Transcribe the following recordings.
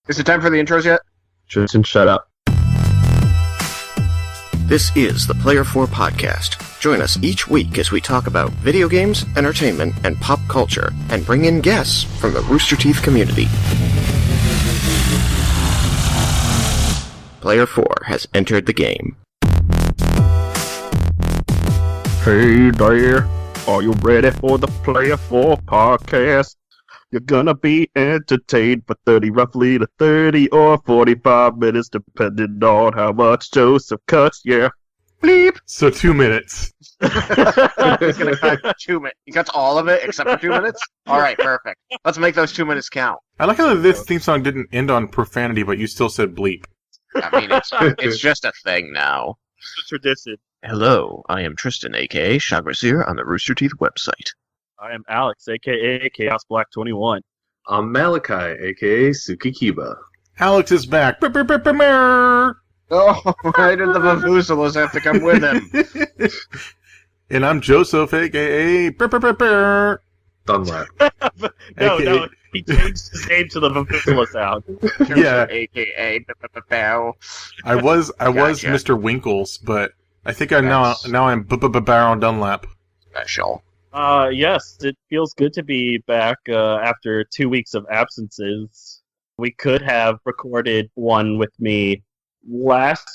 Is it time for the intros yet? Tristan, shut up. This is the Player 4 Podcast. Join us each week as we talk about video games, entertainment, and pop culture, and bring in guests from the Rooster Teeth community. Player 4 has entered the game. Hey there, are you ready for the Player 4 Podcast? You're gonna be entertained for roughly 30 or 45 minutes, depending on how much Joseph cuts, yeah. Bleep! So 2 minutes. He's gonna cut 2 minutes. He cuts all of it except for 2 minutes? Alright, perfect. Let's make those 2 minutes count. I like how this theme song didn't end on profanity, but you still said bleep. I mean, it's just a thing now. It's a tradition. Hello, I am Tristan, aka Shagrasir, on the Rooster Teeth website. I am Alex, a.k.a. Chaos Black 21. I'm Malachi, a.k.a. Suki Kiba. Alex is back. Oh, why did the Vavuzela's have to come with him? And I'm Joseph, a.k.a. Dunlap. No, he changed his name to the Vavuzela sound. Yeah. A.k.a. Bow. I was Gotcha. Mr. Winkles, but I think now I'm Baron Dunlap. Special. Yes, it feels good to be back after 2 weeks of absences. We could have recorded one with me last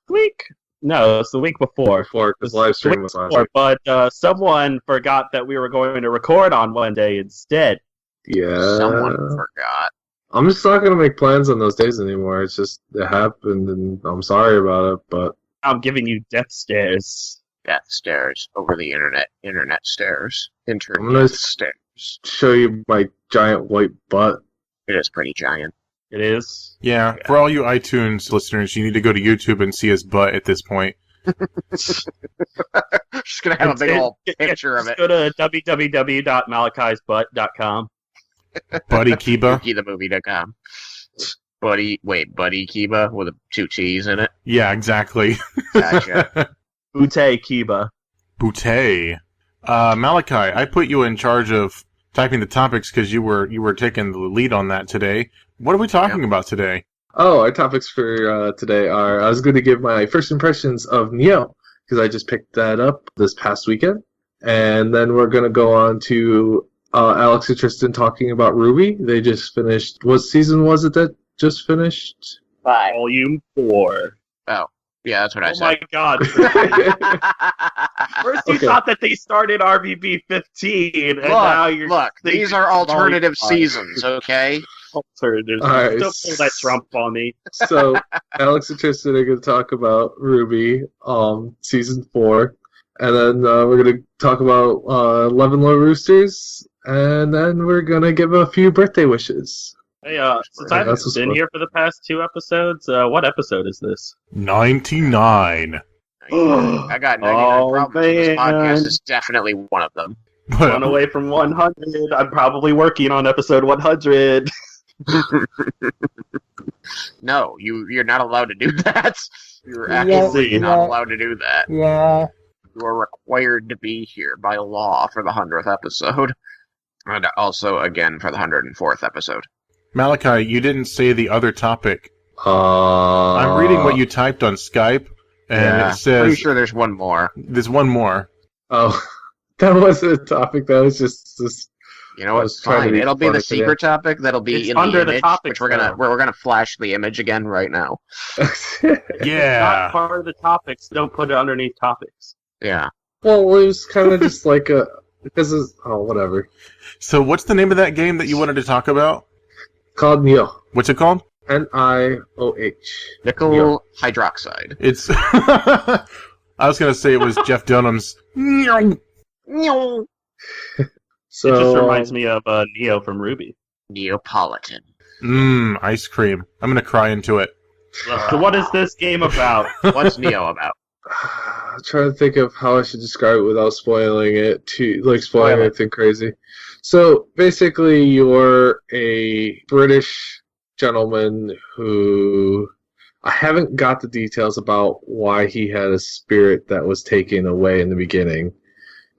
week? No, it's the week before. Because live stream was last week. But someone forgot that we were going to record on Monday instead. Yeah. Someone forgot. I'm just not gonna make plans on those days anymore. It's just, it happened, and I'm sorry about it, but... I'm giving you death stares. Death stairs over the internet. Internet stairs. I'm Internet gonna stairs. show you my giant white butt. It is pretty giant. It is. Yeah, for all you iTunes listeners, you need to go to YouTube and see his butt at this point. Just gonna have a big old picture of it. Go to www.malachisbutt.com. Buddy Kiba? BuddyTheMovie.com. Buddy Kiba with 2 T's in it. Yeah, exactly. Gotcha. Butte Kiba. Boutte. Malachi, I put you in charge of typing the topics because you were taking the lead on that today. What are we talking about today? Oh, our topics for today are, I was going to give my first impressions of Nioh, because I just picked that up this past weekend. And then we're going to go on to Alex and Tristan talking about RWBY. They just finished, what season was it that just finished? 5. Volume 4. Oh, yeah, that's what I Oh said. my god. First you Okay. thought that they started RWBY 15, and now you're... Look, these are alternative seasons, okay? Alternative. Alright. Don't pull that Trump on me. So, Alex and Tristan are going to talk about RWBY, season 4. And then we're going to talk about 11 Low Roosters. And then we're going to give a few birthday wishes. Hey, since I haven't been here for the past 2 episodes, what episode is this? 99. I got 99 Oh, problems. This man. podcast is definitely one of them. One away from 100. I'm probably working on episode 100. No, you're not allowed to do that. You're absolutely not allowed to do that. Yeah. You are required to be here by law for the 100th episode. And also, again, for the 104th episode. Malachi, you didn't say the other topic. I'm I'm reading what you typed on Skype, and it Pretty says sure there's one more. there's one more. Oh, that wasn't a topic. That was just this. You know I what? was trying to Fine. be It'll be the funny secret topic that'll be It's in under the the image, topics, which though. we're gonna flash the image again right now. Not Yeah. part of the topics. Don't put it underneath topics. Yeah. Well, it was kind of just like a. Because it's. Oh, whatever. So what's the name of that game that you wanted to talk about? Called Nioh. What's it called? Nioh. Nickel hydroxide. It's I was going to say it was Jeff Dunham's. So, It just reminds me of Nioh from RWBY. Neapolitan. Ice cream. I'm going to cry into it. So what is this game about? What's Nioh about? I'm trying to think of how I should describe it without spoiling it, spoiling Spoil it. anything crazy. So, basically, you're a British gentleman who... I haven't got the details about why he had a spirit that was taken away in the beginning.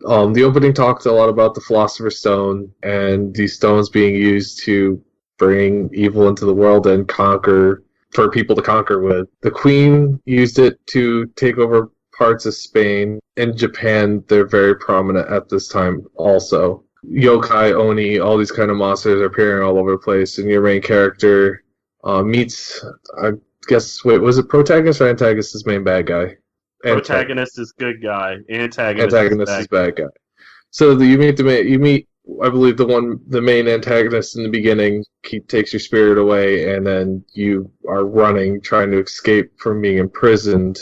The opening talked a lot about the Philosopher's Stone and these stones being used to bring evil into the world and for people to conquer with. The Queen used it to take over parts of Spain. In Japan, they're very prominent at this time also. Yokai, Oni, all these kind of monsters are appearing all over the place, and your main character meets, I guess, wait, was it protagonist or antagonist is main bad guy? Protagonist is good guy. Antagonist is bad guy. So you meet, I believe, the main antagonist in the beginning. He takes your spirit away, and then you are running, trying to escape from being imprisoned,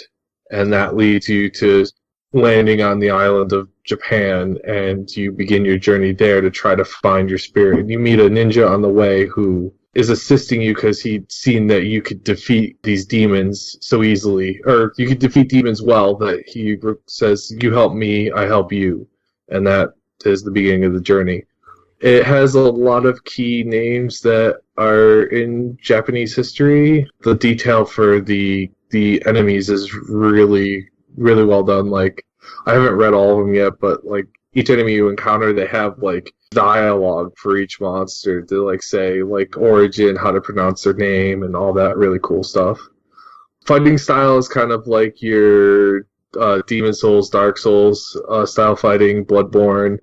and that leads you to landing on the island of Japan, and you begin your journey there to try to find your spirit. And you meet a ninja on the way who is assisting you because he'd seen that you could defeat these demons so easily, or you could defeat demons well, that he says, "You help me, I help you." And that is the beginning of the journey. It has a lot of key names that are in Japanese history. The detail for the enemies is really, really well done. Like, I haven't read all of them yet, but like each enemy you encounter, they have like dialogue for each monster to like say like origin, how to pronounce their name, and all that really cool stuff. Fighting style is kind of like your Demon Souls, Dark Souls style fighting, Bloodborne.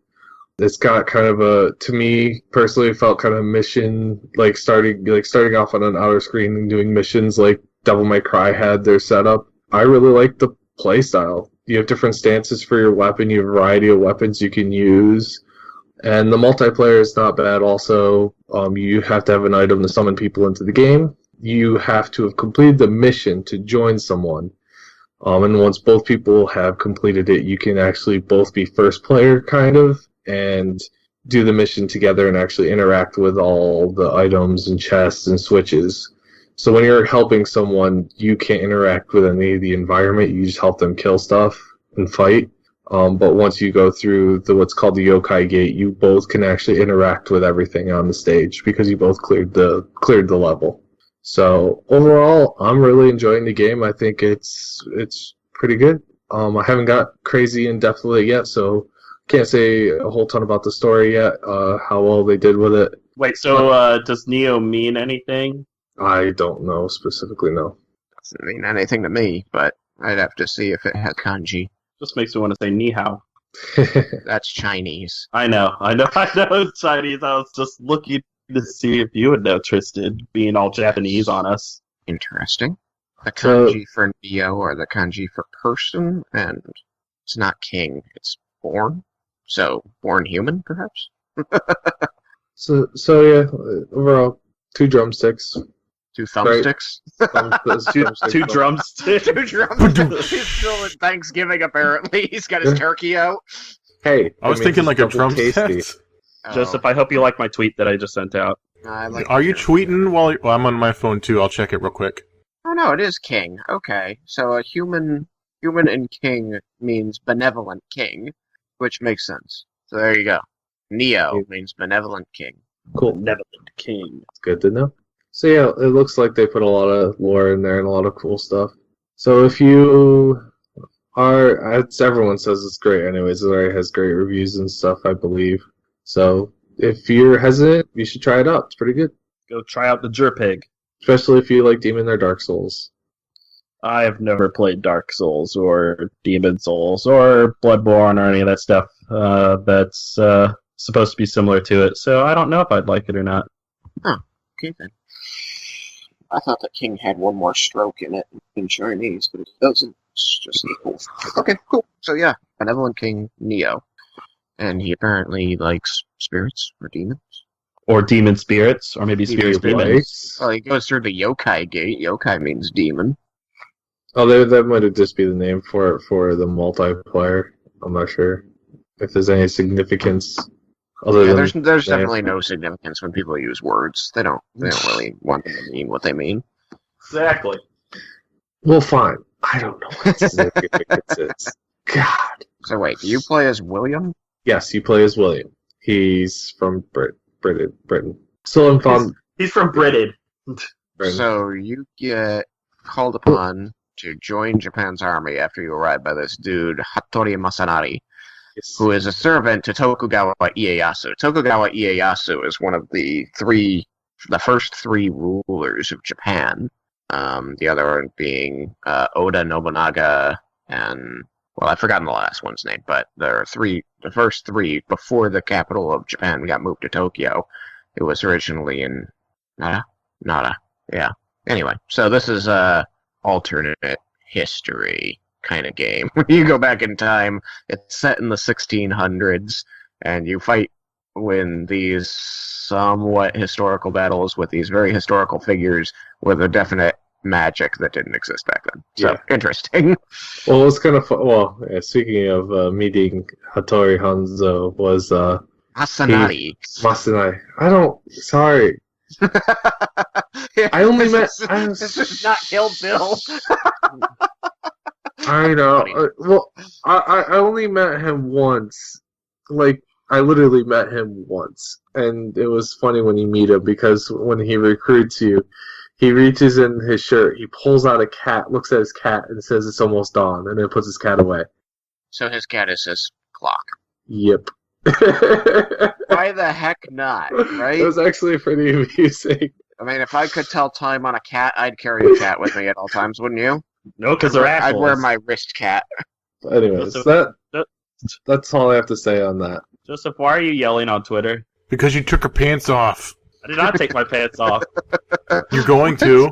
It's got kind of to me personally, it felt kind of mission, like starting off on an outer screen and doing missions like Devil May Cry had their setup. I really like the play style. You have different stances for your weapon, you have a variety of weapons you can use, and the multiplayer is not bad also. You have to have an item to summon people into the game. You have to have completed the mission to join someone. And once both people have completed it, you can actually both be first player, kind of, and do the mission together and actually interact with all the items and chests and switches. So when you're helping someone, you can't interact with any of the environment. You just help them kill stuff and fight. But once you go through what's called the Yokai Gate, you both can actually interact with everything on the stage because you both cleared the level. So overall, I'm really enjoying the game. I think it's pretty good. I haven't got crazy in depth with it yet, so can't say a whole ton about the story yet. How well they did with it. Wait, so does Nioh mean anything? I don't know specifically. No. Doesn't mean anything to me, but I'd have to see if it has kanji. Just makes me want to say ni hao. That's Chinese. I know it's Chinese. I was just looking to see if you would know, Tristan, being all Japanese on us. Interesting. The kanji for Nioh or the kanji for person, and it's not king, it's born. So, born human, perhaps? So yeah, overall, 2 drumsticks. 2 thumbsticks? Two drumsticks. 2 drumsticks. He's still at Thanksgiving, apparently. He's got his turkey out. Hey, I was thinking like a drum set. Joseph, I hope you like my tweet that I just sent out. Are you tweeting while I'm on my phone too? I'll check it real quick. Oh no, it is king. Okay, so a human and king means benevolent king, which makes sense. So there you go. Nioh means benevolent king. Cool. Benevolent king. Good to know. So yeah, it looks like they put a lot of lore in there and a lot of cool stuff. So if you everyone says it's great anyways, it already has great reviews and stuff, I believe. So if you're hesitant, you should try it out. It's pretty good. Go try out the Jerpig. Especially if you like Demon or Dark Souls. I have never played Dark Souls or Demon Souls or Bloodborne or any of that stuff that's supposed to be similar to it, so I don't know if I'd like it or not. Huh. Okay then. I thought the king had one more stroke in it in Chinese, but it doesn't. It's just equal. Okay, cool. So yeah, benevolent king Nioh. And he apparently likes spirits or demons. Or demon spirits, or maybe spirit demons. Well, he goes through the Yokai Gate. Yokai means demon. Oh, that might have just be the name for the multiplayer. I'm not sure if there's any significance. There's definitely no significance when people use words. They don't really want them to mean what they mean. Exactly. Well, fine. I don't know what significance is. God. So wait, do you play as William? Yes, you play as William. He's from Britain. Still in fun. He's from Britain. So you get called upon to join Japan's army after you arrive by this dude, Hattori Masanari, who is a servant to Tokugawa Ieyasu. Tokugawa Ieyasu is one of the 3 the first three rulers of Japan. The other one being Oda Nobunaga and, well, I've forgotten the last one's name, but the first three before the capital of Japan got moved to Tokyo. It was originally in Nara. Yeah. Anyway, so this is a alternate history kind of game. You go back in time, it's set in the 1600s, and you fight win these somewhat historical battles with these very historical figures with a definite magic that didn't exist back then. So, interesting. Well, it was kind of fun. Well, speaking of meeting Hattori Hanzo was... Masanari. Sorry. I only met... This is not Kill Bill. I know. Well, I only met him once. Like, I literally met him once. And it was funny when you meet him, because when he recruits you, he reaches in his shirt, he pulls out a cat, looks at his cat, and says it's almost dawn, and then puts his cat away. So his cat is his clock. Yep. Why the heck not, right? It was actually pretty amusing. I mean, if I could tell time on a cat, I'd carry a cat with me at all times, wouldn't you? No, because they're assholes. I'd wear my wrist cat. Anyways, that's all I have to say on that. Joseph, why are you yelling on Twitter? Because you took her pants off. I did not take my pants off. You're going to?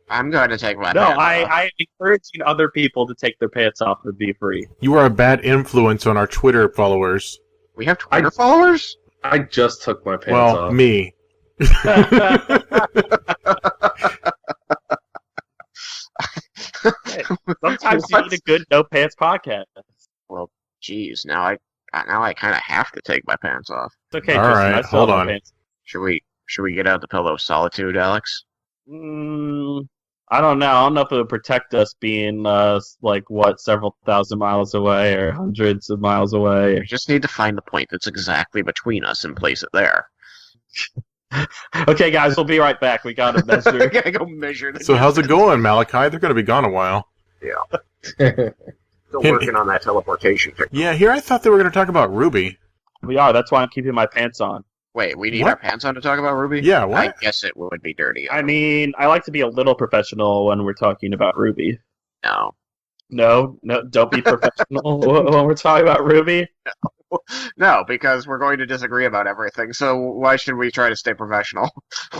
I'm going to take my pants off. No, I'm encouraging other people to take their pants off and be free. You are a bad influence on our Twitter followers. We have Twitter followers? I just took my pants off. Well, me. Sometimes you need a good no pants podcast. Well, geez, now I kind of have to take my pants off. It's okay, all Tristan, right, I still hold have my on. pants. Should we get out the pillow of solitude, Alex? I don't know. I don't know if it would protect us being several thousand miles away or hundreds of miles away. We just need to find the point that's exactly between us and place it there. Okay, guys, we'll be right back. We gotta measure. We gotta go measure. So how's it going, Malachi? They're going to be gone a while. Yeah. Still working on that teleportation technology. Yeah, here I thought they were going to talk about RWBY. We are. That's why I'm keeping my pants on. Wait, we need What? our pants on to talk about RWBY? Yeah, what? I guess it would be dirty. I mean, I like to be a little professional when we're talking about RWBY. No. No, don't be professional when we're talking about RWBY. No, because we're going to disagree about everything, so why should we try to stay professional?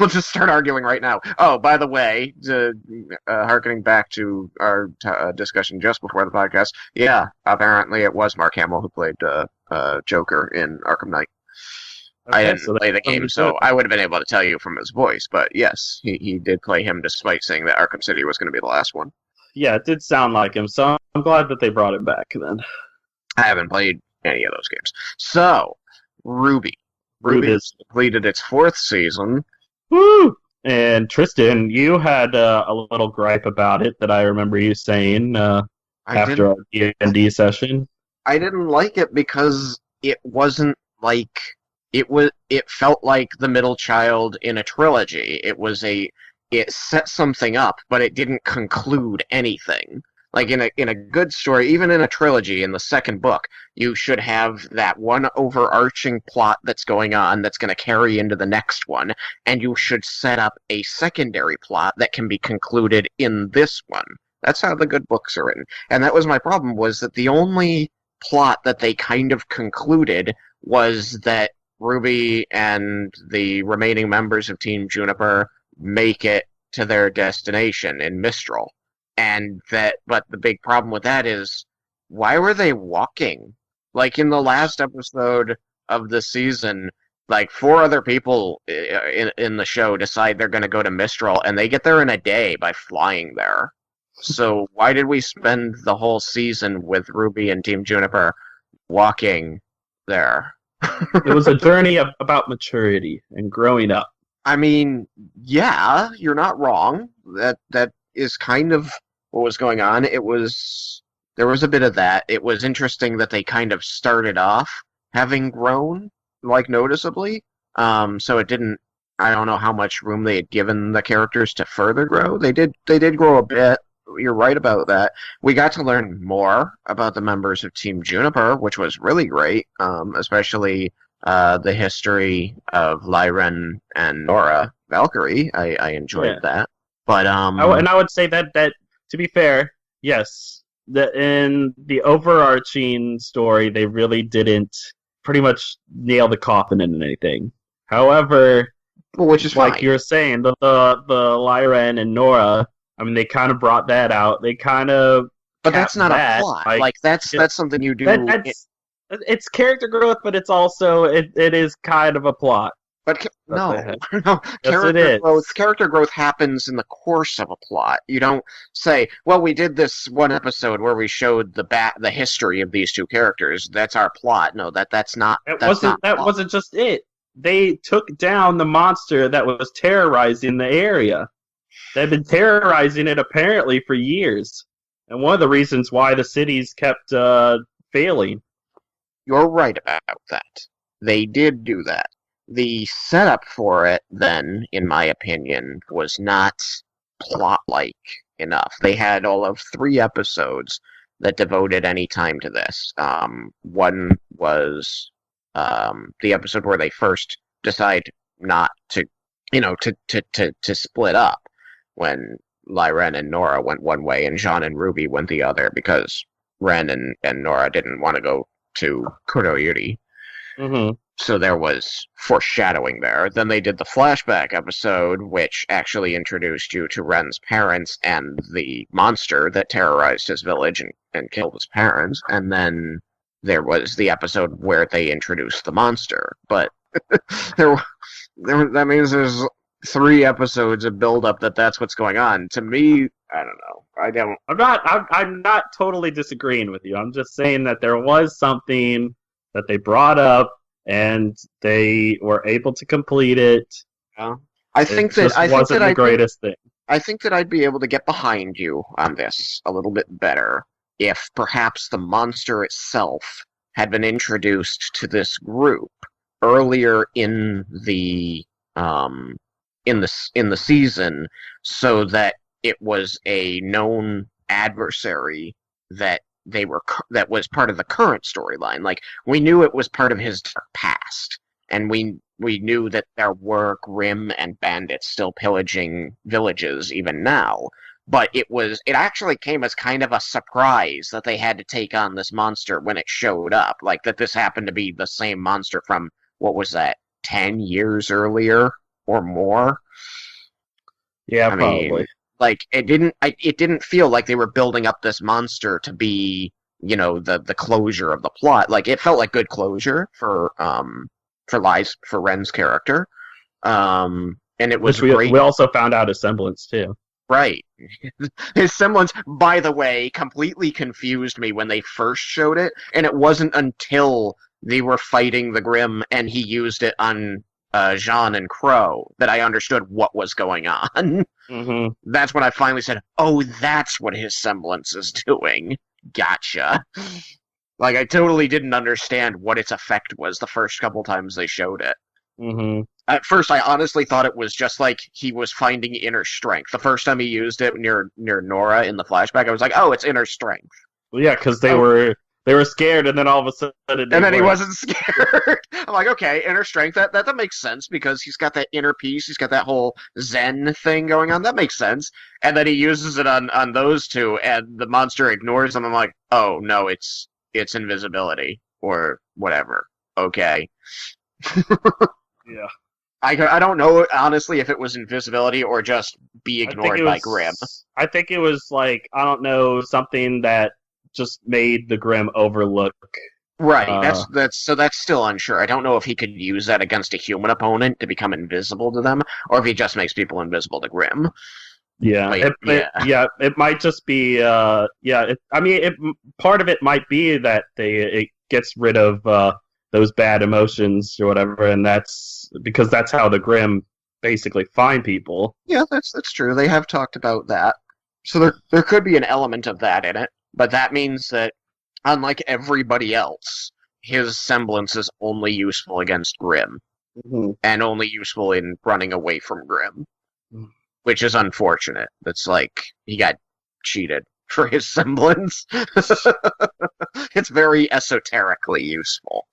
We'll just start arguing right now. Oh, by the way, harkening back to our discussion just before the podcast, yeah, apparently it was Mark Hamill who played Joker in Arkham Knight. Okay, I didn't so play the game, so I would have been able to tell you from his voice, but yes, he did play him despite saying that Arkham City was going to be the last one. Yeah, it did sound like him, so I'm glad that they brought it back then. I haven't played any of those games. So, RWBY. RWBY has completed its 4th season. Woo! And Tristan, you had a little gripe about it that I remember you saying after our D&D session. I didn't like it because it wasn't like it felt like the middle child in a trilogy. It set something up, but it didn't conclude anything. Like in a good story, even in a trilogy, in the second book, you should have that one overarching plot that's going on that's going to carry into the next one, and you should set up a secondary plot that can be concluded in this one. That's how the good books are written. And that was my problem, was that the only plot that they kind of concluded was that RWBY and the remaining members of Team Juniper make it to their destination in Mistral. But the big problem with that is, why were they walking? Like in the last episode of the season, like 4 other people in the show decide they're going to go to Mistral, and they get there in a day by flying there. So why did we spend the whole season with RWBY and Team Juniper walking there? It was a journey about maturity and growing up. I mean, yeah, you're not wrong. That is kind of what was going on. There was a bit of that. It was interesting that they kind of started off having grown, like, noticeably. So it didn't, I don't know how much room they had given the characters to further grow. They did grow a bit. You're right about that. We got to learn more about the members of Team Juniper, which was really great, especially the history of Lyran and Nora. Valkyrie. I enjoyed that. But and I would say that to be fair, yes, in the overarching story, they really didn't pretty much nail the coffin in anything. However, which is like fine. you were saying, the Lyran and Nora, I mean, they kind of brought that out. They kind of, but that's not a plot. Like that's something you do. It's character growth, but it's also it is kind of a plot. But no, yes, character growth happens in the course of a plot. You don't say, "Well, we did this one episode where we showed the history of these two characters. That's our plot." No, that's not. That wasn't just it. They took down the monster that was terrorizing the area. They've been terrorizing it apparently for years, and one of the reasons why the cities kept failing. You're right about that. They did do that. The setup for it, then, in my opinion, was not plot-like enough. They had all of 3 episodes that devoted any time to this. One was the episode where they first decide not to, to split up, when Lyran and Nora went one way and Jean and RWBY went the other, because Ren and Nora didn't want to go to Kuroyuri. Mm-hmm. So there was foreshadowing there. Then they did the flashback episode, which actually introduced you to Ren's parents and the monster that terrorized his village and killed his parents. And then there was the episode where they introduced the monster. But that means there's 3 episodes of build-up that's what's going on. To me, I don't know. I'm not totally disagreeing with you. I'm just saying that there was something that they brought up, and they were able to complete it. Yeah. I think that the greatest thing. I think that I'd be able to get behind you on this a little bit better if perhaps the monster itself had been introduced to this group earlier in the season, so that it was a known adversary that that was part of the current storyline. Like, we knew it was part of his past, and we knew that there were Grimm and bandits still pillaging villages even now. But it actually came as kind of a surprise that they had to take on this monster when it showed up. Like, that this happened to be the same monster from, what was that, 10 years earlier or more? Yeah, probably. Like, it didn't feel like they were building up this monster to be, the closure of the plot. Like, it felt like good closure for Ren's character. And it was great. We also found out his semblance too. Right. His semblance, by the way, completely confused me when they first showed it, and it wasn't until they were fighting the Grimm and he used it on Jean and Crow that I understood what was going on. Mm-hmm. That's when I finally said, "Oh, that's what his semblance is doing. Gotcha." Like, I totally didn't understand what its effect was the first couple times they showed it. Mm-hmm. At first, I honestly thought it was just like he was finding inner strength. The first time he used it near Nora in the flashback, I was like, "Oh, it's inner strength." Well, yeah, because they were scared, and then all of a sudden, he wasn't scared. I'm like, okay, inner strength. That makes sense, because he's got that inner peace. He's got that whole Zen thing going on. That makes sense. And then he uses it on those two, and the monster ignores them. I'm like, oh no, it's invisibility or whatever. Okay. Yeah. I don't know, honestly, if it was invisibility or just be ignored by Grimm. I think it was, like, I don't know, something that just made the Grimm overlook. Right, that's still unsure. I don't know if he could use that against a human opponent to become invisible to them, or if he just makes people invisible to Grimm. Yeah, it might just be, part of it might be that it gets rid of those bad emotions or whatever, and that's because that's how the Grimm basically find people. Yeah, that's true. They have talked about that. So there could be an element of that in it, but that means that, unlike everybody else, his semblance is only useful against Grimm, and only useful in running away from Grimm, which is unfortunate. It's like he got cheated for his semblance. It's very esoterically useful.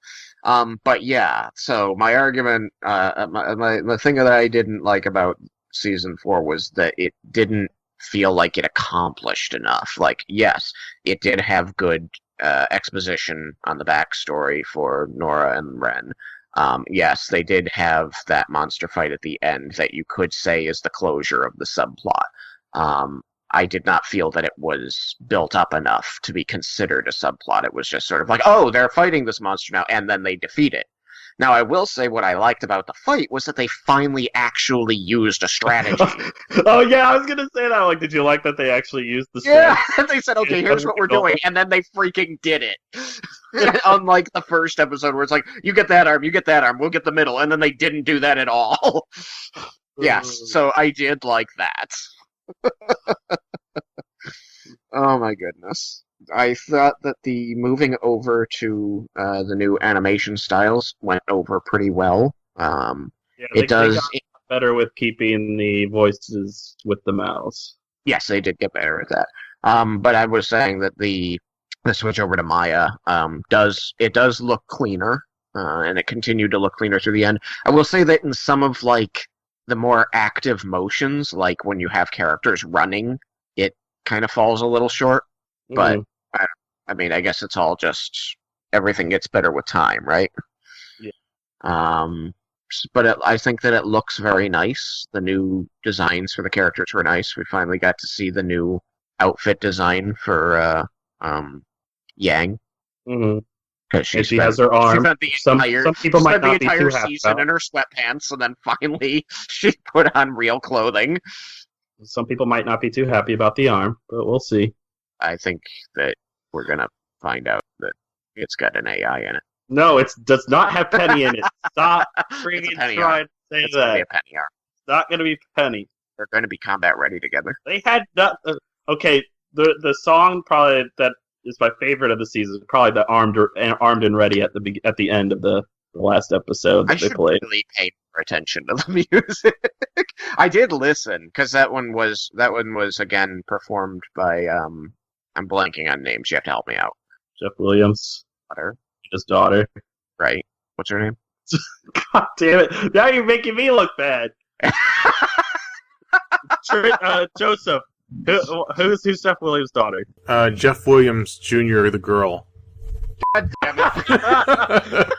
But yeah, so my argument, the thing that I didn't like about season 4 was that it didn't feel like it accomplished enough. Like, yes, it did have good exposition on the backstory for Nora and Ren. Yes, they did have that monster fight at the end that you could say is the closure of the subplot. I did not feel that it was built up enough to be considered a subplot. It was just sort of like, oh, they're fighting this monster now, and then they defeat it. Now, I will say what I liked about the fight was that they finally actually used a strategy. Oh, yeah, I was going to say that. Like, did you like that they actually used the strategy? Yeah, they said, okay, here's what we're doing, and then they freaking did it. Unlike the first episode where it's like, you get that arm, we'll get the middle, and then they didn't do that at all. Yes, so I did like that. Oh my goodness. I thought that the moving over to the new animation styles went over pretty well. Yeah, it does got better with keeping the voices with the mouths. Yes, they did get better at that. But I was saying that the switch over to Maya does look cleaner, and it continued to look cleaner through the end. I will say that in some of like the more active motions, like when you have characters running, it kind of falls a little short. But I mean, I guess it's all just everything gets better with time, right? Yeah. But I think that it looks very nice. The new designs for the characters were nice. We finally got to see the new outfit design for Yang. Mm-hmm. Because she has her arm. Some people might not be too happy season in her sweatpants, and then finally she put on real clothing. Some people might not be too happy about the arm, but we'll see. I think that we're gonna find out that it's got an AI in it. No, it does not have Penny in it. Stop freaking trying to say it's that. Gonna be a Penny arm. It's not going to be Penny. They're going to be combat ready together. They had not. Okay, the song probably that is my favorite of the season. Probably the armed and ready at the end of the last episode that they played. Really pay more attention to the music. I did listen because that one was again performed by I'm blanking on names. You have to help me out. Jeff Williams' his daughter. Right. What's her name? God damn it! Now you're making me look bad. Joseph. Who's Jeff Williams' daughter? Jeff Williams Jr., the girl. God damn it.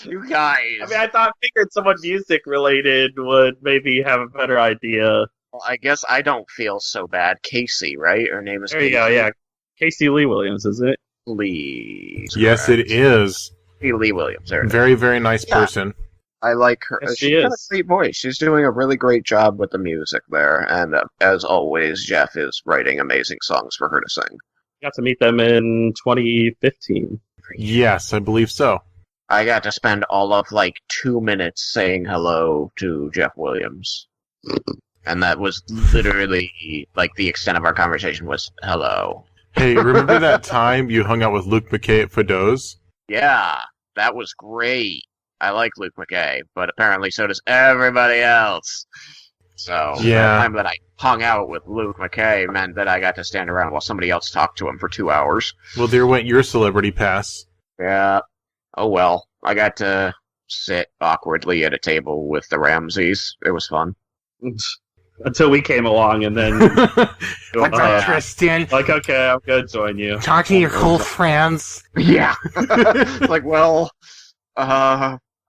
You guys. I mean, I figured someone music related would maybe have a better idea. Well, I guess I don't feel so bad. Casey, right? Her name is There Casey. you go, yeah. Casey Lee Williams, isn't it? Lee. Yes, it is. Lee Williams. There Very, very nice person. I like her. Yes, She's got a great voice. She's doing a really great job with the music there. And as always, Jeff is writing amazing songs for her to sing. Got to meet them in 2015. Yes, I believe so. I got to spend all of 2 minutes saying hello to Jeff Williams. And that was literally the extent of our conversation was hello. Hey, remember that time you hung out with Luke McKay at Fido's? Yeah, that was great. I like Luke McKay, but apparently so does everybody else. So the time that I hung out with Luke McKay meant that I got to stand around while somebody else talked to him for 2 hours. Well, there went your celebrity pass. Yeah. Oh well. I got to sit awkwardly at a table with the Ramseys. It was fun. Until we came along, and then... What's up, Tristan? Okay, I'm going to join you. Talk to your cool friends. Yeah.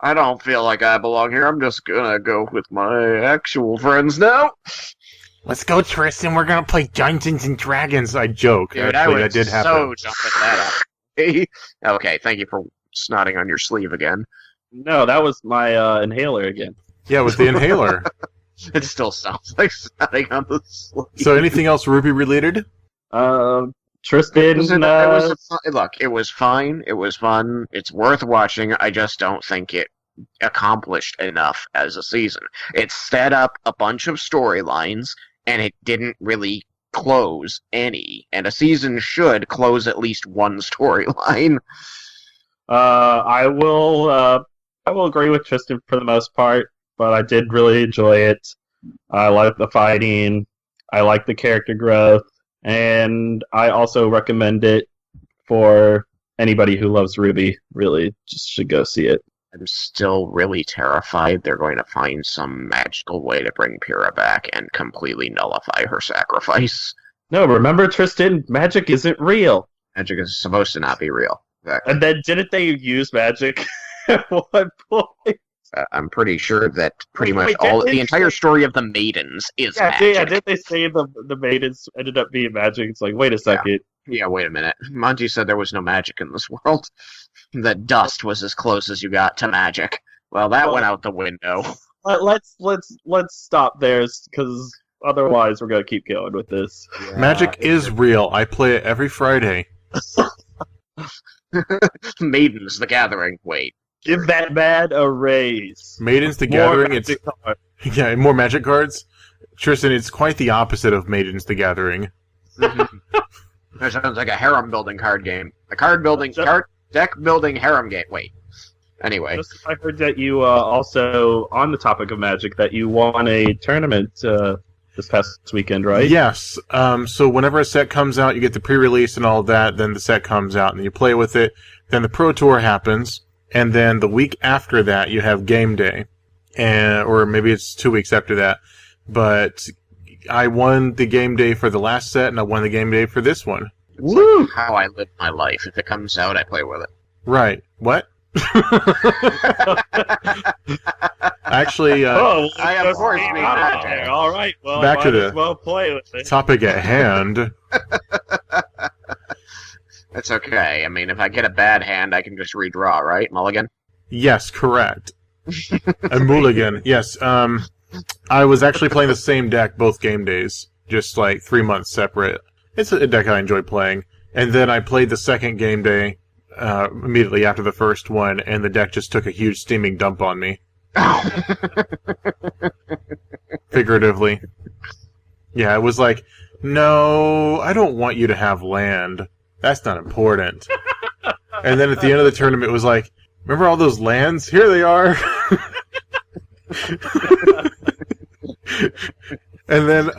I don't feel like I belong here. I'm just gonna go with my actual friends now. Let's go, Tristan. We're gonna play Dungeons and Dragons. I joke. Dude, actually, that did happen. So jump at that up. Okay, thank you for snotting on your sleeve again. No, that was my inhaler again. Yeah, with the inhaler. It still sounds like snotting on the sleeve. So anything else RWBY related? Tristan... Look, it was fine. It was fun. It's worth watching. I just don't think it accomplished enough as a season. It set up a bunch of storylines, and it didn't really close any. And a season should close at least one storyline. I will agree with Tristan for the most part, but I did really enjoy it. I like the fighting. I like the character growth. And I also recommend it for anybody who loves RWBY really just should go see it. I'm still really terrified they're going to find some magical way to bring Pyrrha back and completely nullify her sacrifice. No, remember, Tristan, magic isn't real. Magic is supposed to not be real. Exactly. And then didn't they use magic at one point? I'm pretty sure that pretty much Wait, the entire story of the maidens is magic. Yeah, didn't they say the maidens ended up being magic? It's like, wait a second. Yeah, wait a minute. Monty said there was no magic in this world. That dust was as close as you got to magic. Well, that went out the window. Let's stop there, because otherwise we're gonna keep going with this. Yeah, Magic is real. I play it every Friday. Maidens, the Gathering. Wait. Give that man a raise. Maidens the More Gathering. magic cards. Yeah, more magic cards. Tristan, it's quite the opposite of Maidens the Gathering. That sounds like a harem building card game. A card building, deck building harem game. Wait. Anyway. I heard that you also, on the topic of magic, that you won a tournament this past weekend, right? Yes. So whenever a set comes out, you get the pre-release and all of that. Then the set comes out, and you play with it. Then the Pro Tour happens. And then the week after that, you have game day. Or maybe it's 2 weeks after that. But I won the game day for the last set, and I won the game day for this one. It's like how I live my life. If it comes out, I play with it. Right. What? Actually, I of course mean that. All right, well, back I to might the as well play with it. topic at hand. It's okay. I mean, if I get a bad hand, I can just redraw, right? Mulligan? Yes, correct. A mulligan. Yes. I was actually playing the same deck both game days, just like 3 months separate. It's a deck I enjoy playing. And then I played the second game day immediately after the first one, and the deck just took a huge steaming dump on me. Figuratively. Yeah, it was like, no, I don't want you to have land. That's not important. And then at the end of the tournament, it was like, remember all those lands? Here they are. And then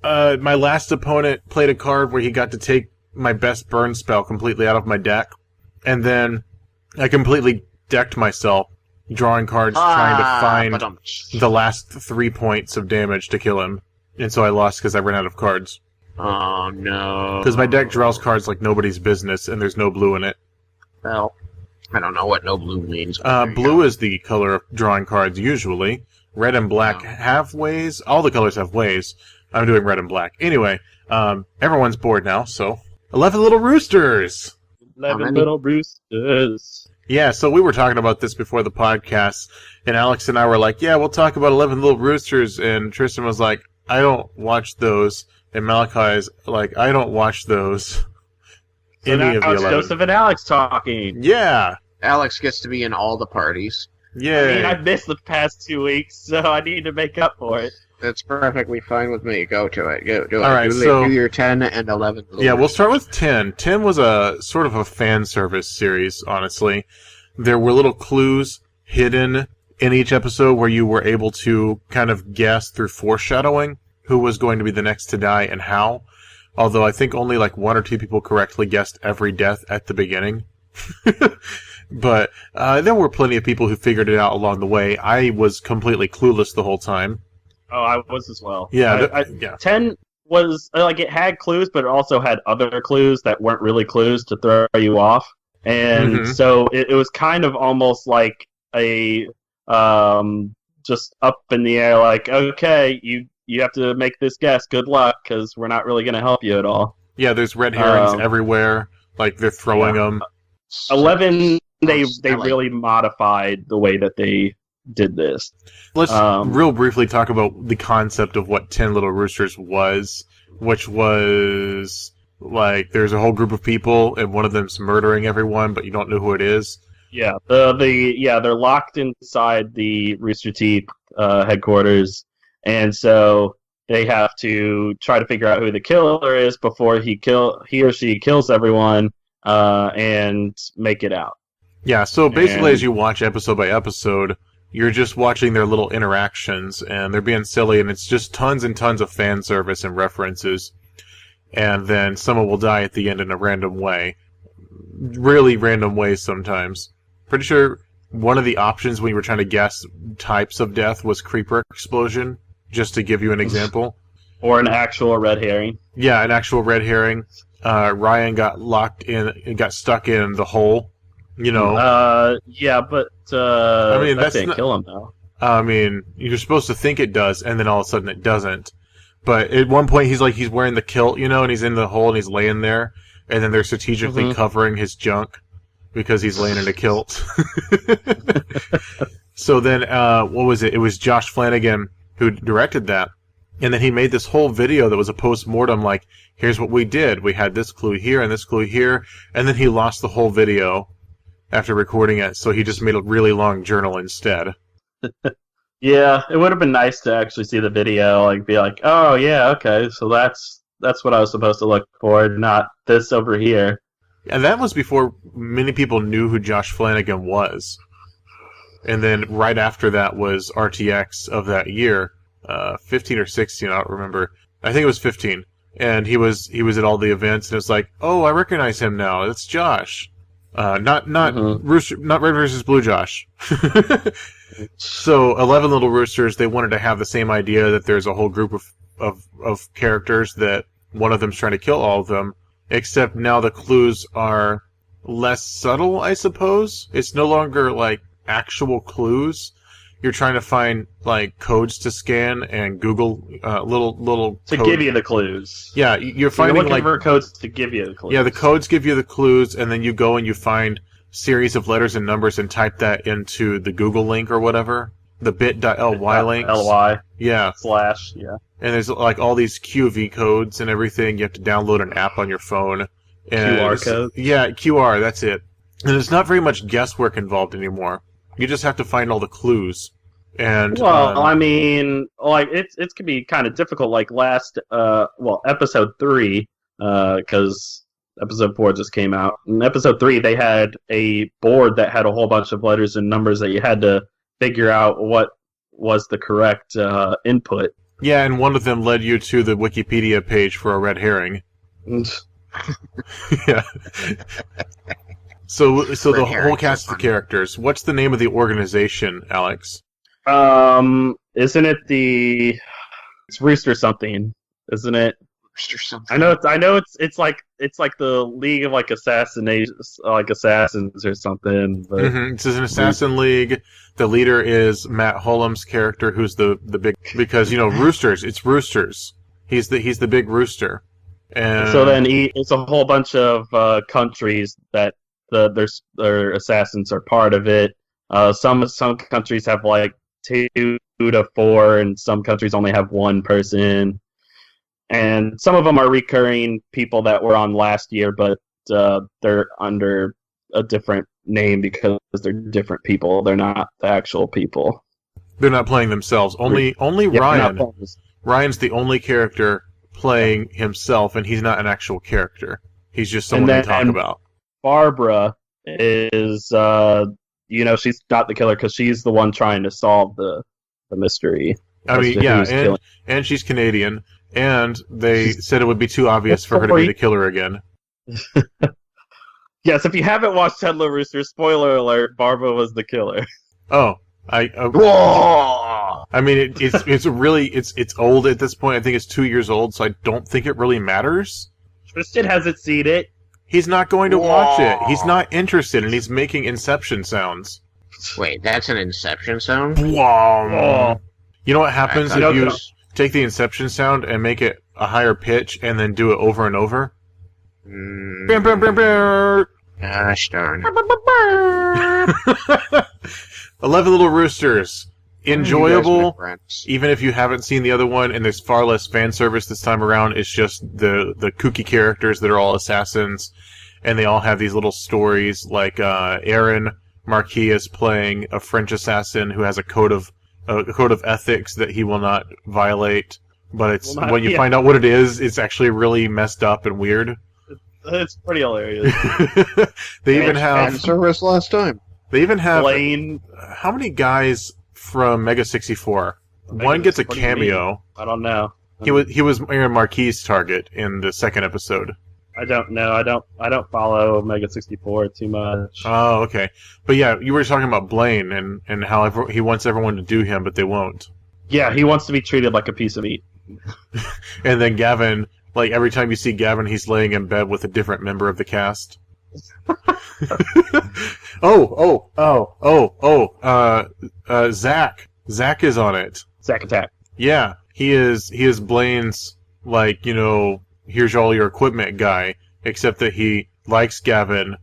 my last opponent played a card where he got to take my best burn spell completely out of my deck. And then I completely decked myself, drawing cards, trying to find the last 3 points of damage to kill him. And so I lost because I ran out of cards. Oh, no. Because my deck draws cards like nobody's business, and there's no blue in it. Well, I don't know what no blue means. Blue is the color of drawing cards, usually. Red and black have ways. All the colors have ways. I'm doing red and black. Anyway, everyone's bored now, so... 11 little roosters! 11 little roosters. Yeah, so we were talking about this before the podcast, and Alex and I were like, yeah, we'll talk about 11 little roosters, and Tristan was like, I don't watch those. And Malachi's like, I don't watch those. So Any now of the it's 11. Joseph and Alex talking. Yeah. Alex gets to be in all the parties. Yeah. I mean, I've missed the past 2 weeks, so I need to make up for it. That's perfectly fine with me. Go to it. Go do it. All right, do your 10 and 11. Yeah, we'll start with 10. 10 was a sort of a fan service series, honestly. There were little clues hidden in each episode where you were able to kind of guess through foreshadowing who was going to be the next to die and how. Although I think only like 1 or 2 people correctly guessed every death at the beginning. But there were plenty of people who figured it out along the way. I was completely clueless the whole time. Oh, I was as well. Yeah, 10 was, like, it had clues, but it also had other clues that weren't really clues to throw you off. And so it was kind of almost like a, just up in the air, like, okay, you have to make this guess. Good luck, because we're not really going to help you at all. Yeah, there's red herrings everywhere. Like, they're throwing them. 11, they really modified the way that they did this. Let's real briefly talk about the concept of what 10 Little Roosters was, which was, like, there's a whole group of people, and one of them's murdering everyone, but you don't know who it is. Yeah, they're locked inside the Rooster Teeth headquarters, and so they have to try to figure out who the killer is before he or she kills everyone, and make it out. Yeah, so basically as you watch episode by episode, you're just watching their little interactions, and they're being silly, and it's just tons and tons of fan service and references. And then someone will die at the end in a random way. really random ways sometimes. Pretty sure one of the options when you were trying to guess types of death was creeper explosion, just to give you an example. Or an actual red herring. Yeah, an actual red herring. Ryan got stuck in the hole. Yeah, but I mean, that didn't kill him though. I mean, you're supposed to think it does, and then all of a sudden it doesn't. But at one point, he's wearing the kilt, and he's in the hole and he's laying there, and then they're strategically covering his junk because he's laying in a kilt. So then, what was it? It was Josh Flanagan who directed that. And then he made this whole video that was a post-mortem, like, here's what we did. We had this clue here and this clue here. And then he lost the whole video after recording it, so he just made a really long journal instead. Yeah, it would have been nice to actually see the video, like, be like, oh, yeah, okay, so that's what I was supposed to look for, not this over here. And that was before many people knew who Josh Flanagan was. And then right after that was RTX of that year. 15 or 16, I don't remember. I think it was 15. And he was at all the events, and it's like, oh, I recognize him now. It's Josh. Not Rooster, not Red versus Blue Josh. So 11 Little Roosters, they wanted to have the same idea that there's a whole group of characters that one of them's trying to kill all of them, except now the clues are less subtle, I suppose. It's no longer like actual clues. You're trying to find like codes to scan and Google little to code. Give you the clues. Yeah, you're finding looking for codes to give you the clues. Yeah, the codes give you the clues, and then you go and you find series of letters and numbers and type that into the Google link or whatever, the bit.ly links. .ly. Yeah. / yeah. And there's like all these QV codes and everything. You have to download an app on your phone. And QR code. Yeah, QR. That's it. And there's not very much guesswork involved anymore. You just have to find all the clues. And I mean, like it can be kind of difficult. Like episode 3, because episode 4 just came out. In episode 3, they had a board that had a whole bunch of letters and numbers that you had to figure out what was the correct input. Yeah, and one of them led you to the Wikipedia page for a red herring. Yeah. So the whole cast of characters. What's the name of the organization, Alex? Isn't it it's Rooster something, isn't it? Rooster something. I know it's like the League of like assassins or something. But It's an assassin league. The leader is Matt Hullum's character, who's the big, because Roosters. It's Roosters. He's the big rooster. And so then it's a whole bunch of countries that their assassins are part of it. Some countries have like 2 to 4, and some countries only have 1 person. And some of them are recurring people that were on last year, but they're under a different name because they're different people. They're not the actual people. They're not playing themselves. Only Ryan. Ryan's the only character playing himself, and he's not an actual character. He's just someone they talk about. Barbara is, she's not the killer because she's the one trying to solve the mystery. I mean, yeah, and she's Canadian, and they said it would be too obvious for her to be the killer again. Yes, if you haven't watched Ted Little Rooster, spoiler alert, Barbara was the killer. Oh, I mean, it's old at this point. I think it's 2 years old, so I don't think it really matters. Tristan hasn't seen it. He's not going to watch it. He's not interested, and he's making Inception sounds. Wait, that's an Inception sound? Whoa. You know what happens if you take the Inception sound and make it a higher pitch and then do it over and over? Gosh darn. 11 Little Roosters. Enjoyable, even if you haven't seen the other one, and there's far less fan service this time around. It's just the kooky characters that are all assassins, and they all have these little stories. Like Aaron Marquis is playing a French assassin who has a code of ethics that he will not violate. But when you find out what it is, it's actually really messed up and weird. It's pretty hilarious. They even have fan service last time. They even have Blaine. How many guys from Mega 64? One gets a cameo. I don't know. He was Aaron Marquis' target in the second episode. I don't know. I don't follow Mega 64 too much. Oh, okay. But yeah, you were talking about Blaine and how he wants everyone to do him, but they won't. Yeah, he wants to be treated like a piece of meat. And then Gavin, like every time you see Gavin, he's laying in bed with a different member of the cast. Zach. Zach is on it. Zack Attack. Yeah, he is Blaine's, like, here's all your equipment guy, except that he likes Gavin.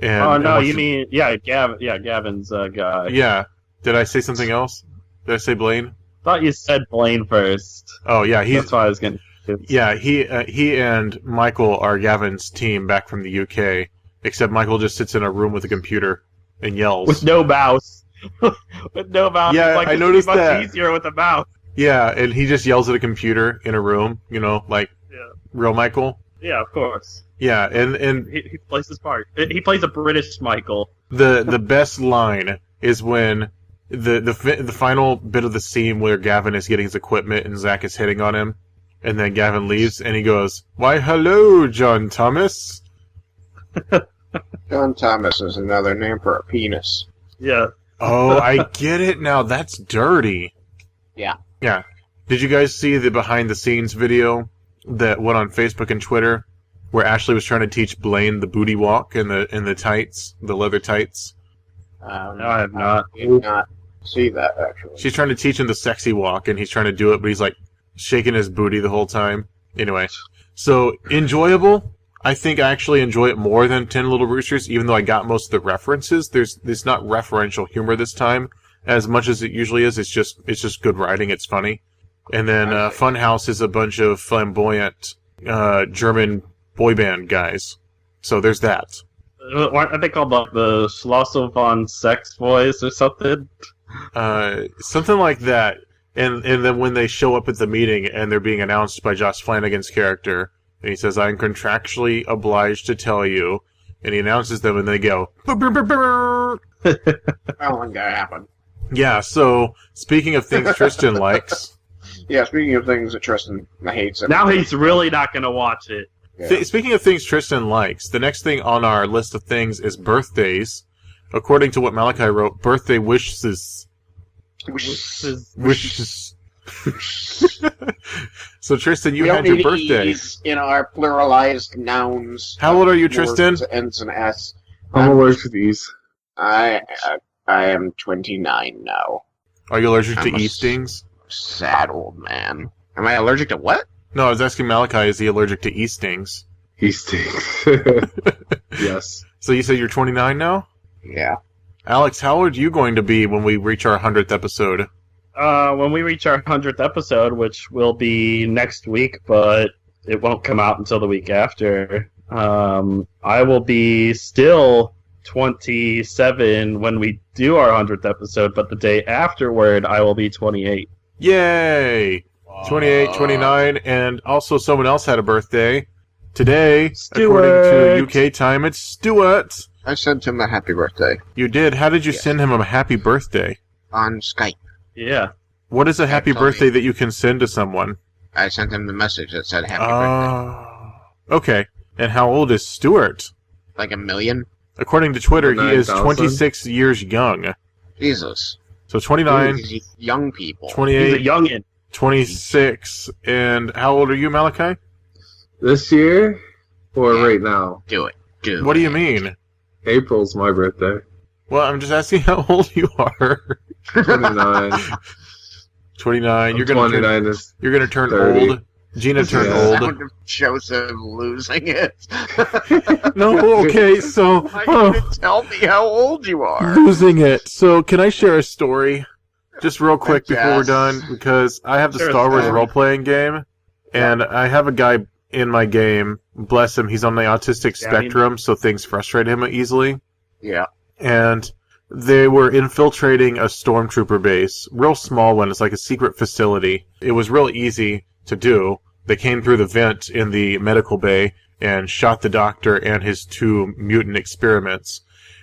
And, Oh no, you to, mean Gavin's guy. Yeah. Did I say something else? Did I say Blaine? Thought you said Blaine first. Oh yeah, That's why I was getting confused. yeah, he and Michael are Gavin's team back from the UK. Except Michael just sits in a room with a computer and yells. With no mouse. With no mouse. Yeah, It's like, I it's noticed much that. easier with a mouse. Yeah, and he just yells at a computer in a room, like Yeah. real Michael. Yeah, of course. Yeah, and He plays his part. He plays a British Michael. the best line is when the final bit of the scene where Gavin is getting his equipment and Zach is hitting on him, and then Gavin leaves and he goes, "Why, hello, John Thomas." John Thomas is another name for a penis. Yeah. Oh, I get it now. That's dirty. Yeah. Yeah. Did you guys see the behind the scenes video that went on Facebook and Twitter where Ashley was trying to teach Blaine the booty walk in the tights, the leather tights? No, I have not. I did not see that, actually. She's trying to teach him the sexy walk, and he's trying to do it, but he's like shaking his booty the whole time. Anyway, so enjoyable. I think I actually enjoy it more than 10 Little Roosters, even though I got most of the references. There's not referential humor this time as much as it usually is. It's just good writing. It's funny. And then Funhouse is a bunch of flamboyant German boy band guys. So there's that. Aren't they called the Schlossel von Sex Boys or something? Something like that. And then when they show up at the meeting and they're being announced by Josh Flanagan's character, and he says, "I'm contractually obliged to tell you," and he announces them, and they go, "Brr, brr, brr, brr." I don't think that happened. Yeah, so, speaking of things Tristan likes... Yeah, speaking of things that Tristan hates... Now he's really not going to watch it. Yeah. Speaking of things Tristan likes, the next thing on our list of things is birthdays. According to what Malachi wrote, birthday wishes... Wishes... So, Tristan, you We had don't your need birthday. E's in our pluralized nouns. How old are you, Words Tristan? that ends in S. I'm allergic to these. I am 29 now. Are you allergic to I'm a e-stings? Sad old man. Am I allergic to what? No, I was asking Malachi, is he allergic to e-stings? He stinks. Yes. So you said you're 29 now? Yeah. Alex, how old are you going to be when we reach our 100th episode? When we reach our 100th episode, which will be next week, but it won't come out until the week after, I will be still 27 when we do our 100th episode, but the day afterward, I will be 28. Yay! 28, 29, and also someone else had a birthday. Today, Stuart. according to UK time, it's Stuart. I sent him a happy birthday You did. How did you Yes. send him a happy birthday? on Skype. Yeah. What is a happy Actually- birthday that you can send to someone? I sent him the message that said happy birthday. Okay. And how old is Stuart? Like 1 million? According to Twitter, he is 9,000? 26 years young. Jesus. So 29, These young people. He's a 28, youngin'. 26, and how old are you, Malachi? This year? Or Yeah. right now? Do it. Do What do it. you mean? April's my birthday. Well, I'm just asking how old you are. 29. 29. You're I'm gonna 29 is... you're gonna turn 30. old. Gina turned Yeah. old. Sound of Joseph losing it. No, okay, so Why you didn't tell me how old you are? losing it. So can I share a story, just real quick before we're Yes. done? Because I have the Sure, Star Wars Stan. role playing game, and I have a guy in my game. Bless him, he's on the autistic Yeah, I mean- spectrum, so things frustrate him easily. Yeah. And they were infiltrating a stormtrooper base, real small one. It's like a secret facility. It was real easy to do. They came through the vent in the medical bay and shot the doctor and his 2 mutant experiments.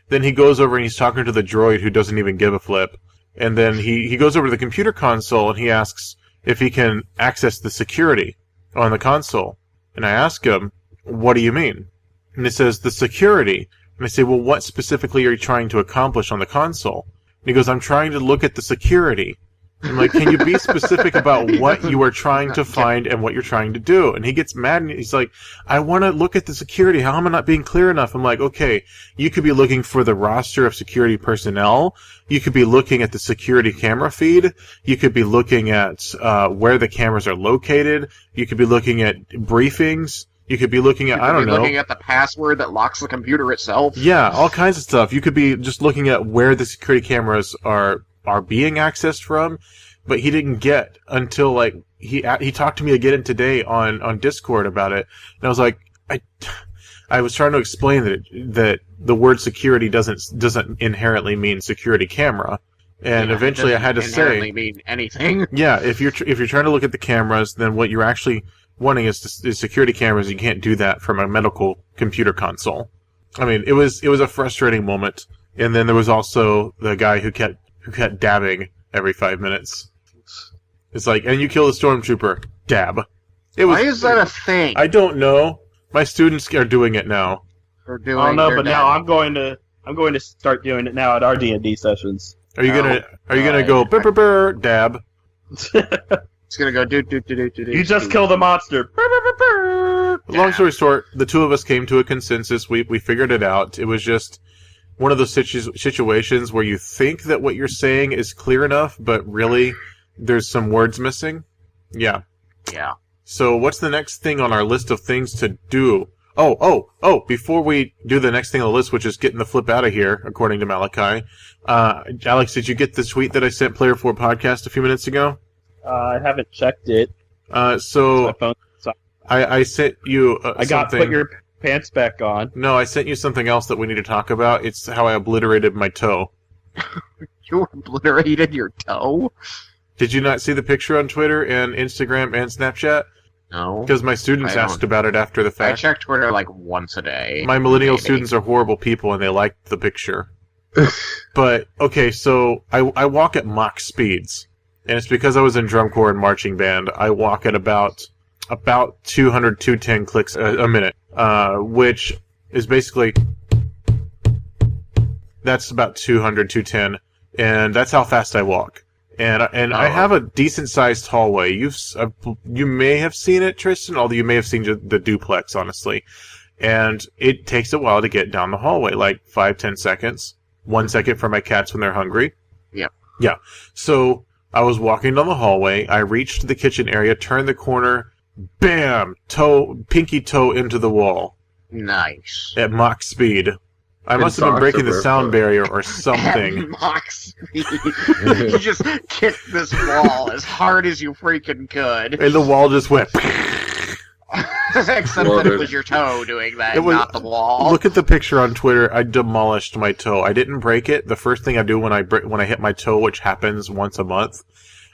Then he goes over and he's talking to the droid who doesn't even give a flip. And then he goes over to the computer console and he asks if he can access the security on the console. And I ask him, what do you mean? And it says, the security. And I say, well, what specifically are you trying to accomplish on the console? And he goes, I'm trying to look at the security. I'm like, can you be specific about what you are trying to find and what you're trying to do? And he gets mad and he's like, I want to look at the security. How am I not being clear enough? I'm like, okay, you could be looking for the roster of security personnel. You could be looking at the security camera feed. You could be looking at where the cameras are located. You could be looking at briefings. You could be looking at, I don't know. Looking at the password that locks the computer itself. Yeah, all kinds of stuff. You could be just looking at where the security cameras are being accessed from, but he didn't get until like he talked to me again today on Discord about it, and I was like, I was trying to explain that the word security doesn't inherently mean security camera, and eventually I had to say mean anything. Yeah, if you're trying to look at the cameras, then what you're actually wanting is security cameras. You can't do that from a medical computer console. I mean, it was a frustrating moment, and then there was also the guy who kept dabbing every 5 minutes. It's like, and you kill the stormtrooper, dab. Why is that a thing? I don't know. My students are doing it now. I don't know, but now I'm going to start doing it now at our D&D sessions. Are you gonna go burr, burr, burr, dab? It's gonna go do. You just killed the monster. Long story short, the two of us came to a consensus. We figured it out. It was just one of those situations where you think that what you're saying is clear enough, but really there's some words missing. Yeah. Yeah. So what's the next thing on our list of things to do? Oh, before we do the next thing on the list, which is getting the flip out of here, according to Malachi. Alex, did you get the tweet that I sent Player 4 Podcast a few minutes ago? I haven't checked it. So I sent you I got to put your pants back on. No, I sent you something else that we need to talk about. It's how I obliterated my toe. You obliterated your toe? Did you not see the picture on Twitter and Instagram and Snapchat? No. Because my students asked about it after the fact. I check Twitter like once a day. My millennial students are horrible people and they liked the picture. But, okay, so I walk at mock speeds. And it's because I was in drum corps and marching band. I walk at about 200, 210 clicks a minute. Which is basically... That's about 200, 210. And that's how fast I walk. And I have a decent-sized hallway. You may have seen it, Tristan, although you may have seen the duplex, honestly. And it takes a while to get down the hallway, like 5-10 seconds. 1 second for my cats when they're hungry. Yep. Yeah. So I was walking down the hallway. I reached the kitchen area, turned the corner, bam! Pinky toe into the wall. Nice. At mock speed. I must have been breaking the sound barrier or something. At mock speed. You just kicked this wall as hard as you freaking could. And the wall just went... Except that it was your toe doing that, not the wall. Look at the picture on Twitter. I demolished my toe. I didn't break it. The first thing I do when I hit my toe, which happens once a month,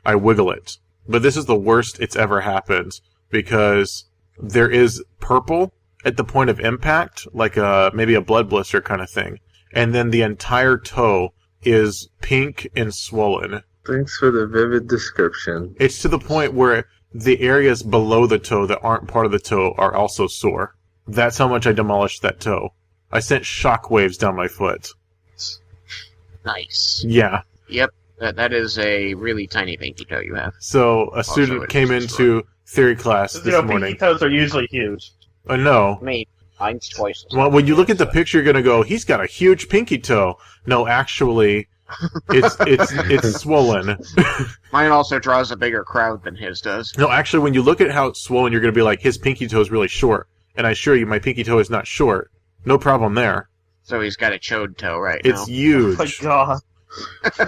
I wiggle it. But this is the worst it's ever happened because there is purple at the point of impact, like maybe a blood blister kind of thing, and then the entire toe is pink and swollen. Thanks for the vivid description. It's to the point where the areas below the toe that aren't part of the toe are also sore. That's how much I demolished that toe. I sent shockwaves down my foot. Nice. Yeah. Yep. That is a really tiny pinky toe you have. So a student came into theory class this morning. Pinky toes are usually huge. No. Mine's twice as Well, when you look at the picture, you're gonna go, he's got a huge pinky toe. No, actually, it's swollen. Mine also draws a bigger crowd than his does. No, actually, when you look at how it's swollen, you're gonna be like, his pinky toe is really short. And I assure you, my pinky toe is not short. No problem there. So he's got a chode toe right now. It's huge. Oh my god.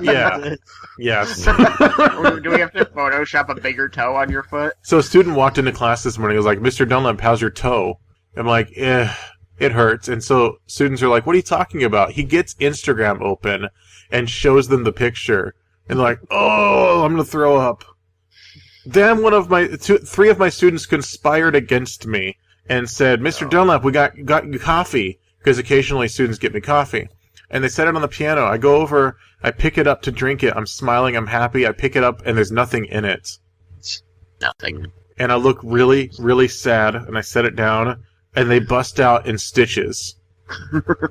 Yeah. Yes. Do we have to Photoshop a bigger toe on your foot? So a student walked into class this morning. He was like, Mr. Dunlap, how's your toe? I'm like, it hurts. And so students are like, what are you talking about? He gets Instagram open and shows them the picture. And they're like, oh, I'm going to throw up. Then three of my students conspired against me and said, Mr. Dunlap, we got you coffee. Because occasionally students get me coffee. And they set it on the piano. I go over, I pick it up to drink it. I'm smiling, I'm happy. I pick it up, and there's nothing in it. Nothing. And I look really, really sad, and I set it down. and they bust out in stitches,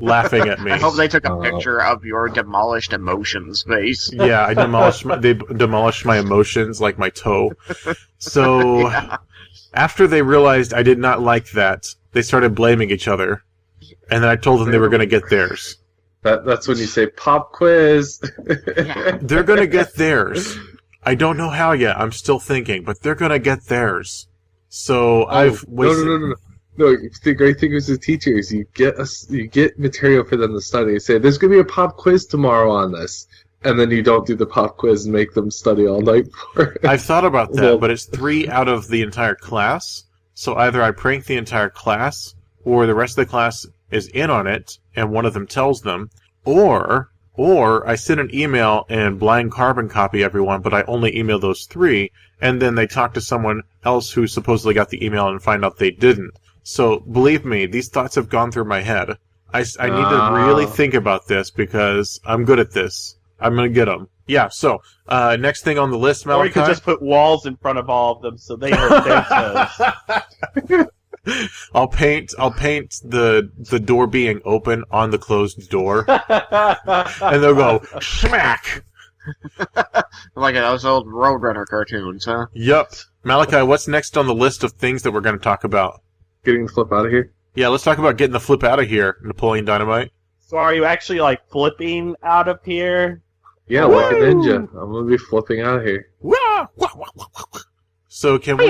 laughing at me. I hope they took a picture of your demolished emotions face. Yeah, they demolished my emotions like my toe. So after they realized I did not like that, they started blaming each other, and then I told them they were going to get theirs. That's when you say pop quiz. They're going to get theirs. I don't know how yet. I'm still thinking, but they're going to get theirs. So I've wasted... No, the great thing with the teachers, you get material for them to study. Say, there's going to be a pop quiz tomorrow on this. And then you don't do the pop quiz and make them study all night for it. I've thought about that, but it's 3 out of the entire class. So either I prank the entire class, or the rest of the class is in on it, and one of them tells them, or I send an email and blind carbon copy everyone, but I only email those 3, and then they talk to someone else who supposedly got the email and find out they didn't. So, believe me, these thoughts have gone through my head. I need to really think about this, because I'm good at this. I'm going to get them. Yeah, so, next thing on the list, Malachi. Or you could just put walls in front of all of them so they hurt their toes. I'll paint the door being open on the closed door. And they'll go, smack! Like those old Roadrunner cartoons, huh? Yep. Malachi, what's next on the list of things that we're going to talk about? Getting the flip out of here? Yeah, let's talk about getting the flip out of here, Napoleon Dynamite. So are you actually, flipping out of here? Yeah, like a ninja. I'm going to be flipping out of here. So can we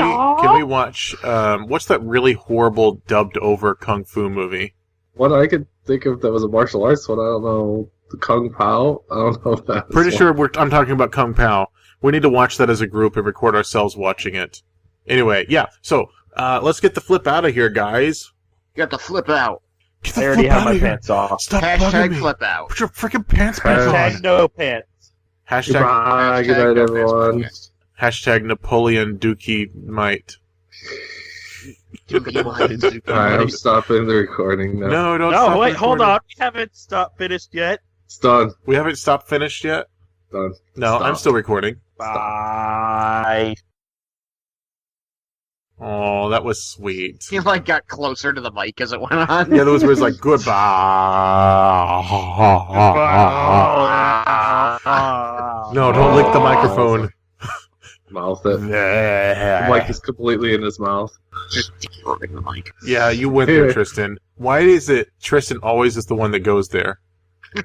watch, what's that really horrible dubbed over Kung Fu movie? What I could think of that was a martial arts one, I don't know. The Kung Pao? I don't know if that was Pretty sure I'm talking about Kung Pao. We need to watch that as a group and record ourselves watching it. Anyway, yeah, so, let's get the flip out of here, guys. Get the flip out. Get the I already flip have out my of here. pants off. Stop bugging Hashtag me. flip out. Put your freaking pants back Hashtag on. no pants. Hashtag, Goodbye, good night, everyone. hashtag Napoleon Dookie Might. Alright, I'm stopping the recording now. No, don't No, stop wait, hold recording. on. We haven't finished yet. It's done. We haven't stopped finished yet? Done. No, Stop. I'm still recording. Bye. Oh, that was sweet. He got closer to the mic as it went on. Yeah, those words like goodbye. No, don't lick the microphone. Mouth it. The mic is completely in his mouth. Just deworming the mic. Yeah, you went there, Tristan. Why is it Tristan always is the one that goes there?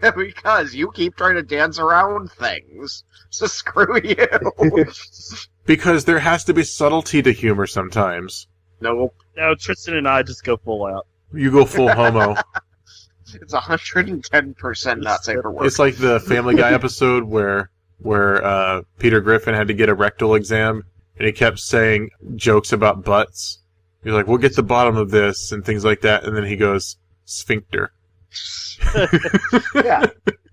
Because you keep trying to dance around things. So screw you. Because there has to be subtlety to humor sometimes. Nope. No, Tristan and I just go full out. You go full homo. It's 110% not safe for work. It's like the Family Guy episode where Peter Griffin had to get a rectal exam, and he kept saying jokes about butts. He's like, we'll get the bottom of this, and things like that, and then he goes, sphincter. Yeah.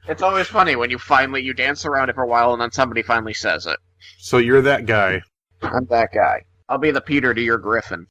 It's always funny when you dance around it for a while and then somebody finally says it. So you're that guy. I'm that guy. I'll be the Peter to your Griffin.